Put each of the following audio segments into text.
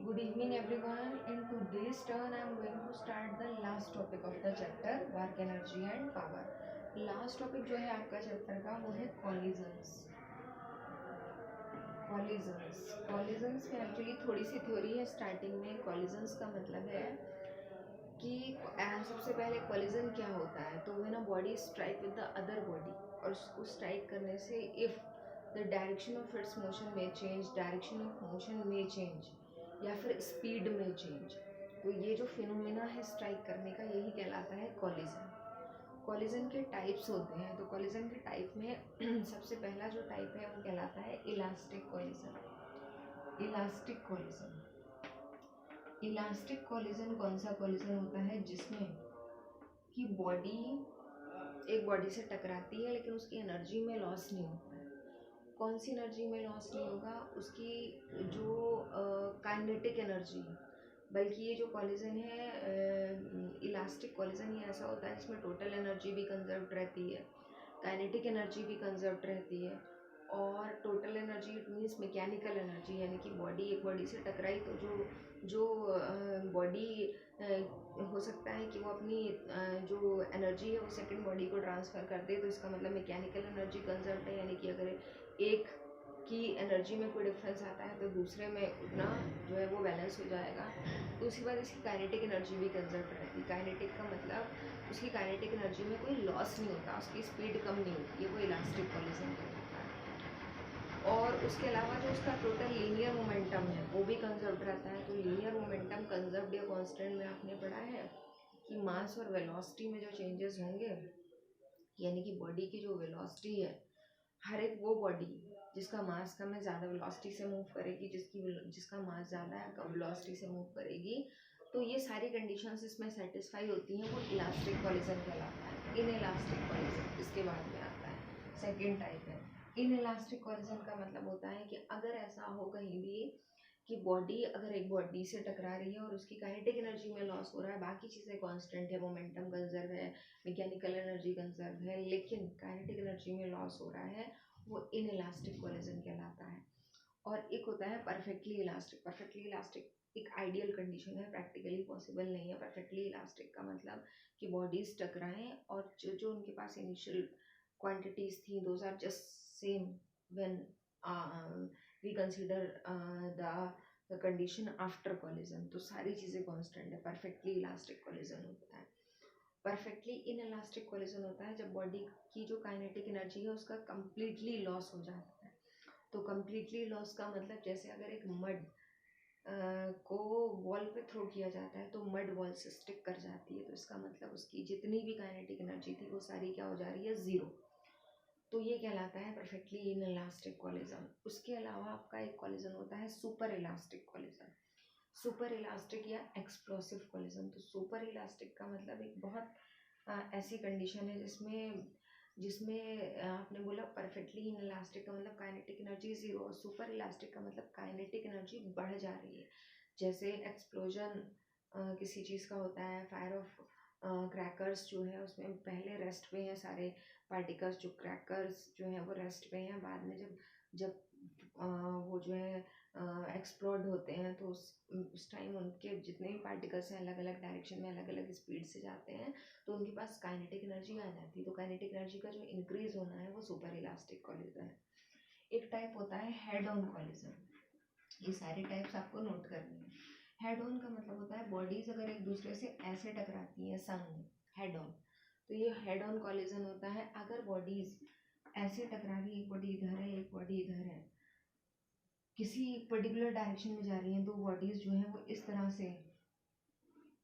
Good evening everyone. In today's turn I am going to start the last topic of the chapter work energy and power. Last topic जो है आपका chapter का वो है collisions. Collisions में actually थोड़ी सी theory है starting में. कॉलिजन्स का मतलब है कि सबसे पहले कॉलिजन क्या होता है. तो when a body strike with the other body और उसको स्ट्राइक करने से if the direction of its motion में चेंज, डायरेक्शन ऑफ मोशन में चेंज या फिर स्पीड में चेंज, तो ये जो फिनोमेना है स्ट्राइक करने का यही कहलाता है कॉलिजन. कॉलिजन के टाइप्स होते हैं. तो कॉलिजन के टाइप में सबसे पहला जो टाइप है वो कहलाता है elastic collision. Elastic collision elastic collision कौन सा कॉलिजन होता है जिसमें कि बॉडी एक बॉडी से टकराती है लेकिन उसकी एनर्जी में लॉस नहीं होता है. कौन सी एनर्जी में लॉस नहीं होगा? उसकी जो काइनेटिक एनर्जी है. बल्कि ये जो कॉलिजन है इलास्टिक कॉलिजन, ये ऐसा होता है जिसमें टोटल एनर्जी भी कंजर्व्ड रहती है, काइनेटिक एनर्जी भी कंजर्व्ड रहती है. और total energy it means mechanical energy, यानी कि बॉडी एक बॉडी से टकराई तो जो बॉडी हो सकता है कि वो अपनी जो एनर्जी है वो सेकंड बॉडी को ट्रांसफ़र कर दे. तो इसका मतलब मैकेनिकल एनर्जी कंजर्व्ड है, यानी कि अगर एक की एनर्जी में कोई डिफरेंस आता है तो दूसरे में उतना जो है वो बैलेंस हो जाएगा. तो उसके बाद इसकी काइनेटिक एनर्जी भी कंजर्व रहती है. काइनेटिक का मतलब उसकी काइनेटिक एनर्जी में कोई लॉस नहीं होता, उसकी स्पीड कम नहीं होती है. वो इलास्टिक कॉलिजन कहलाता है. और उसके अलावा जो उसका टोटल लीनियर मोमेंटम है वो भी कंजर्व रहता है. तो लीनियर मोमेंटम कंजर्व्ड या कांस्टेंट में आपने पढ़ा है कि मास और वेलोसिटी में जो चेंजेस होंगे, यानी कि बॉडी की जो वेलोसिटी है, हर एक वो बॉडी जिसका मास कम है ज़्यादा वेलोसिटी से मूव करेगी, जिसका मास ज़्यादा है कम वेलोसिटी से मूव करेगी. तो ये सारी कंडीशंस इसमें सेटिस्फाई होती हैं, वो इलास्टिक कॉलिजन कहलाता है. इन इलास्टिक कॉलिजन इसके बाद में आता है. सेकेंड टाइप है इन इलास्टिक कॉलिजन. का मतलब होता है कि अगर ऐसा हो कहीं भी कि बॉडी अगर एक बॉडी से टकरा रही है और उसकी काइनेटिक एनर्जी में लॉस हो रहा है, बाकी चीज़ें कांस्टेंट है, मोमेंटम कंजर्व है, मैकेनिकल एनर्जी कंजर्व है, लेकिन काइनेटिक एनर्जी में लॉस हो रहा है, वो इन इलास्टिक कॉलिजन कहलाता है. और एक होता है परफेक्टली इलास्टिक. परफेक्टली इलास्टिक एक आइडियल कंडीशन है, प्रैक्टिकली पॉसिबल नहीं है. परफेक्टली इलास्टिक का मतलब कि बॉडीज टकराएं और जो उनके पास इनिशियल क्वांटिटीज थी those are just same when we consider the condition after collision. तो सारी चीज़ें कांस्टेंट है. परफेक्टली इलास्टिक कॉलिजन होता है. परफेक्टली इन इलास्टिक कॉलिजन होता है जब बॉडी की जो काइनेटिक एनर्जी है उसका कम्प्लीटली लॉस हो जाता है. तो कम्प्लीटली लॉस का मतलब जैसे अगर एक मड को वॉल पे थ्रो किया जाता है तो मड वॉल से स्टिक कर जाती है, तो इसका मतलब उसकी जितनी भी काइनेटिक एनर्जी थी वो सारी क्या हो जा रही है? ज़ीरो. तो ये कहलाता है परफेक्टली इन इलास्टिक कॉलिजन. उसके अलावा आपका एक कॉलिजन होता है super elastic collision. Super elastic या एक्सप्लोसिव कॉलिजन. तो सुपर इलास्टिक का मतलब एक बहुत ऐसी कंडीशन है जिसमें जिसमें आपने बोला परफेक्टली इन इलास्टिक का मतलब काइनेटिक एनर्जी ज़ीरो, और सुपर इलास्टिक का मतलब काइनेटिक एनर्जी बढ़ जा रही है. जैसे एक्सप्लोजन किसी चीज़ का होता है, फायर ऑफ क्रैकर्स जो है उसमें पहले रेस्ट पे हैं सारे पार्टिकल्स. जो क्रैकर्स जो हैं वो रेस्ट पे हैं, बाद में जब जब वो जो है एक्सप्लोड होते हैं तो उस टाइम उनके जितने भी पार्टिकल्स हैं अलग अलग डायरेक्शन में अलग अलग स्पीड से जाते हैं, तो उनके पास काइनेटिक एनर्जी आ जाती है. तो काइनेटिक एनर्जी का जो इंक्रीज होना है वो सुपर इलास्टिक कॉलिजन है. एक टाइप होता है हेड ऑन कॉलिजन. ये सारे टाइप्स आपको नोट करने हैं. हेड ऑन का मतलब होता है बॉडीज अगर एक दूसरे से ऐसे टकराती हैं संग में, हेड ऑन, तो ये हेड ऑन कॉलिजन होता है. अगर बॉडीज ऐसे टकरा रही, एक बॉडी इधर है एक बॉडी इधर है, किसी पर्टिकुलर डायरेक्शन में जा रही हैं, तो बॉडीज जो हैं वो इस तरह से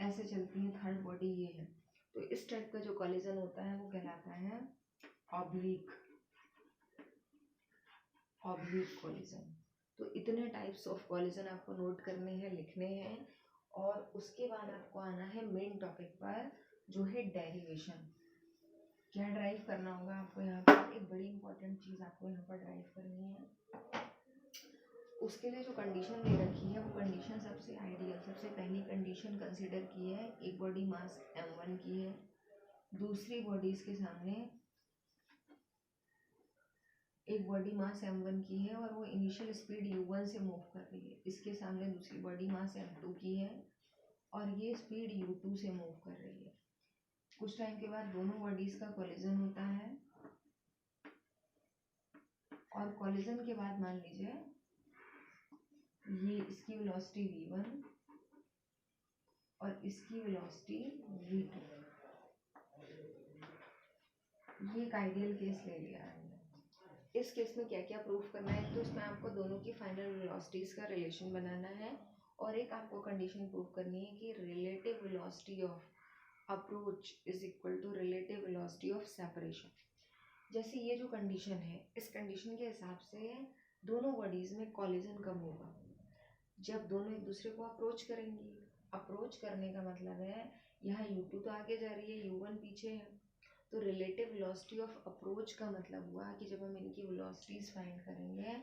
ऐसे चलती हैं, थर्ड बॉडी ये है, तो इस टाइप का जो कॉलिजन होता है वो कहलाता है ऑब्लिक कॉलिजन. तो इतने टाइप्स ऑफ कॉलिजन आपको नोट करने हैं, लिखने हैं, और उसके बाद आपको आना है मेन टॉपिक पर जो है डेरिवेशन. क्या ड्राइव करना होगा आपको यहाँ पर? एक बड़ी इंपॉर्टेंट चीज़ आपको यहाँ पर ड्राइव करनी है. उसके लिए जो कंडीशन दे रखी है वो कंडीशन सबसे आइडियल, सबसे पहली कंडीशन कंसीडर की है, एक बॉडी मास m1 की है, दूसरी बॉडीज के सामने एक बॉडी मास m1 की है और वो इनिशियल स्पीड u1 से मूव कर रही है, इसके सामने दूसरी बॉडी मास m2 की है और ये स्पीड u2 से मूव कर रही है। कुछ टाइम के बाद दोनों बॉडीज का कोलिजन होता है और कोलिजन के बाद मान लीजिए ये इसकी वेलोसिटी v1 और इसकी वेलोसिटी v2, ये एक आइडियल केस ले लिया है। इस केस में क्या क्या प्रूफ करना है, तो इसमें आपको दोनों की फाइनल वेलोसिटीज का रिलेशन बनाना है और एक आपको कंडीशन प्रूव करनी है कि relative velocity of approach is equal to relative velocity of separation. जैसे ये जो कंडीशन है, इस कंडीशन के हिसाब से दोनों बॉडीज में कॉलिजन कब होगा, जब दोनों एक दूसरे को अप्रोच करेंगी। अप्रोच करने का मतलब है यहाँ u2 तो आगे जा रही है, u1 पीछे है, तो रिलेटिव वेलोसिटी ऑफ अप्रोच का मतलब हुआ कि जब हम इनकी वेलोसिटीज फाइंड करेंगे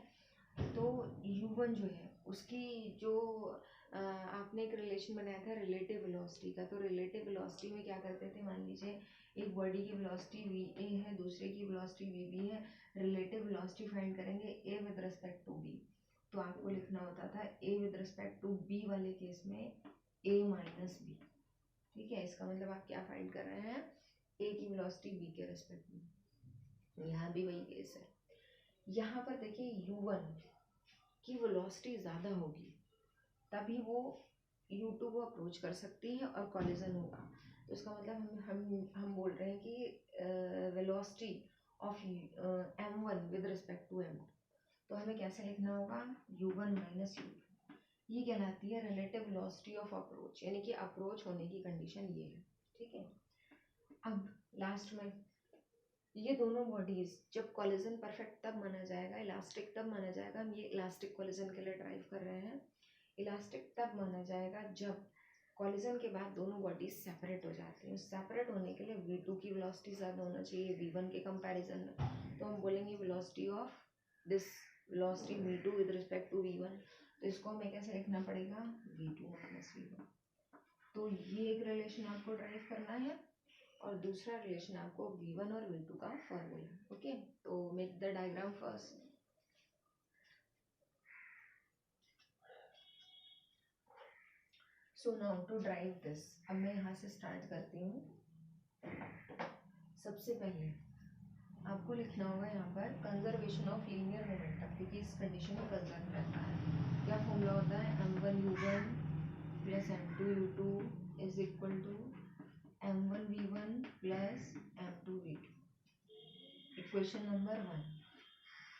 तो u1 जो है उसकी जो आपने एक रिलेशन बनाया था रिलेटिव वेलोसिटी का, तो रिलेटिव वेलोसिटी में क्या करते थे, मान लीजिए एक बॉडी की वेलोसिटी va है, दूसरे की वेलोसिटी vb है, रिलेटिव वेलोसिटी फाइंड करेंगे a with respect to b, तो आपको लिखना होता था a with respect to b वाले केस में a माइनस b। ठीक है, इसका मतलब आप क्या फाइंड कर रहे हैं, a की वेलोसिटी b के रिस्पेक्ट में। यहाँ भी वही केस है। यहाँ पर देखिए u1 की वेलोसिटी ज़्यादा होगी तभी वो u2 को अप्रोच कर सकती है और कॉलिजन होगा। तो इसका मतलब हम बोल रहे हैं कि velocity of m1 with respect to m2, तो हमें कैसे लिखना होगा, u1 माइनस u2, ये कहलाती है रिलेटिव वेलोसिटी ऑफ अप्रोच, यानी कि अप्रोच होने की कंडीशन ये है। ठीक है, अब लास्ट में ये दोनों बॉडीज जब कॉलिजन परफेक्ट तब माना जाएगा, इलास्टिक तब माना जाएगा, हम ये इलास्टिक कॉलिजन के लिए ड्राइव कर रहे हैं, इलास्टिक तब माना जाएगा जब कॉलिजन के बाद दोनों बॉडीज सेपरेट हो जाती हैं। सेपरेट होने के लिए v2 की वेलोसिटी ज़्यादा होना चाहिए v1 के कंपैरिजन में, तो हम बोलेंगे velocity of this velocity v2 with respect to v1, तो इसको हमें कैसे लिखना पड़ेगा, v2 माइनस v1। तो ये एक रिलेशन आपको ड्राइव करना है और दूसरा रिलेशन आपको v1 और v2 का फॉर्मूला। ओके, तो make the diagram first. So now to derive this, अब मैं यहाँ से स्टार्ट करती हूँ। सबसे पहले आपको लिखना होगा यहाँ पर कंजर्वेशन ऑफ लीनियर मोमेंटम, क्योंकि इस कंडीशन में कंजर्व रहता है। क्या फॉर्मूला होता है, m1u1 plus m2u2 is equal to m1v1 plus m2v2, equation number 1।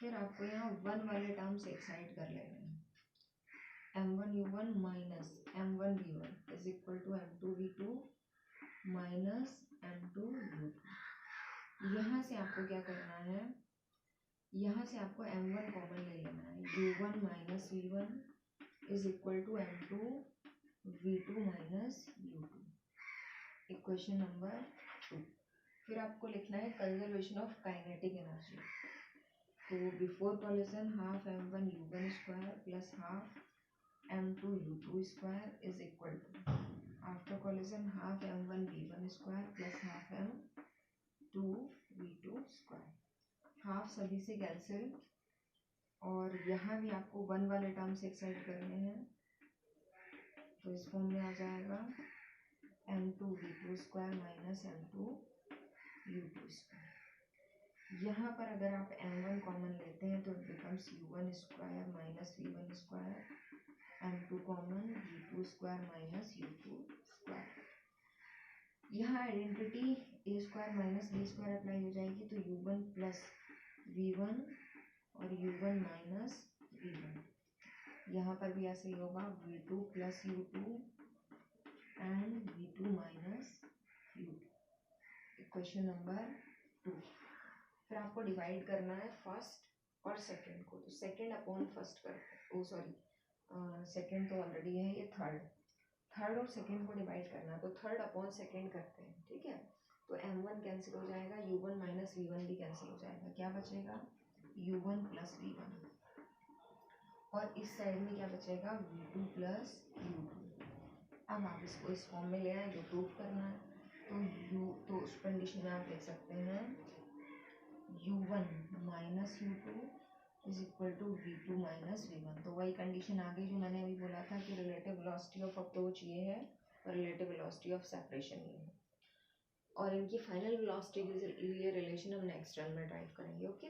फिर आपको यहाँ 1 वाले टर्म से एक्साइड कर लेना है, m1u1 minus m1v1 is equal to m2v2 minus m2u2। यहाँ से आपको क्या करना है, यहाँ से आपको m1 कॉमन ले लेना है, u1 minus v1 is equal to m2v2 minus u2, equation number 2। फिर आपको लिखना है कंजर्वेशन ऑफ काइनेटिक एनर्जी, तो before collision half m1u1 square plus half m2u2 square is equal to after collision half m1v1 square plus half m2v2 square, half सभी से cancel और यहाँ भी आपको 1 वाले टर्म से एक्साइड करने हैं, तो इस फॉर्म में आ जाएगा m2v2 square minus m2u2 square. यहाँ पर अगर आप m1 कॉमन लेते हैं तो it becomes u1 square minus v1 square, m2 common v2 square minus u2 square. यहाँ identity a square minus b square apply हो जाएगी, तो u1 प्लस v1 और u1 माइनस v1, यहाँ पर भी ऐसे ही होगा v2 plus u2 and v2 minus u2, equation number 2। फिर आपको डिवाइड करना है फर्स्ट और सेकंड को, तो सेकंड अपॉन फर्स्ट करते हैं, ओ सॉरी सेकंड तो ऑलरेडी है, ये थर्ड और सेकंड को डिवाइड करना है, तो थर्ड अपॉन सेकंड करते हैं। ठीक है, तो m1 कैंसिल हो जाएगा, u1 माइनस v1 भी कैंसिल हो जाएगा, क्या बचेगा u1 प्लस v1, और इस साइड में क्या बचेगा v2 प्लस u2। अब आप इसको इस फॉर्म में ले आए जो प्रूफ करना है, तो उस कंडीशन में आप लिख सकते हैं u1 minus u2 is equal to v2 minus v1। तो वही कंडीशन आ गई जो मैंने अभी बोला था कि रिलेटिव वेलोसिटी ऑफ अप्रोच ये है और रिलेटिव वेलोसिटी ऑफ सेपरेशन ये है, और इनकी फाइनल वेलोसिटी के लिए रिलेशन हम नेक्स्ट रन में ड्राइव करेंगे। ओके,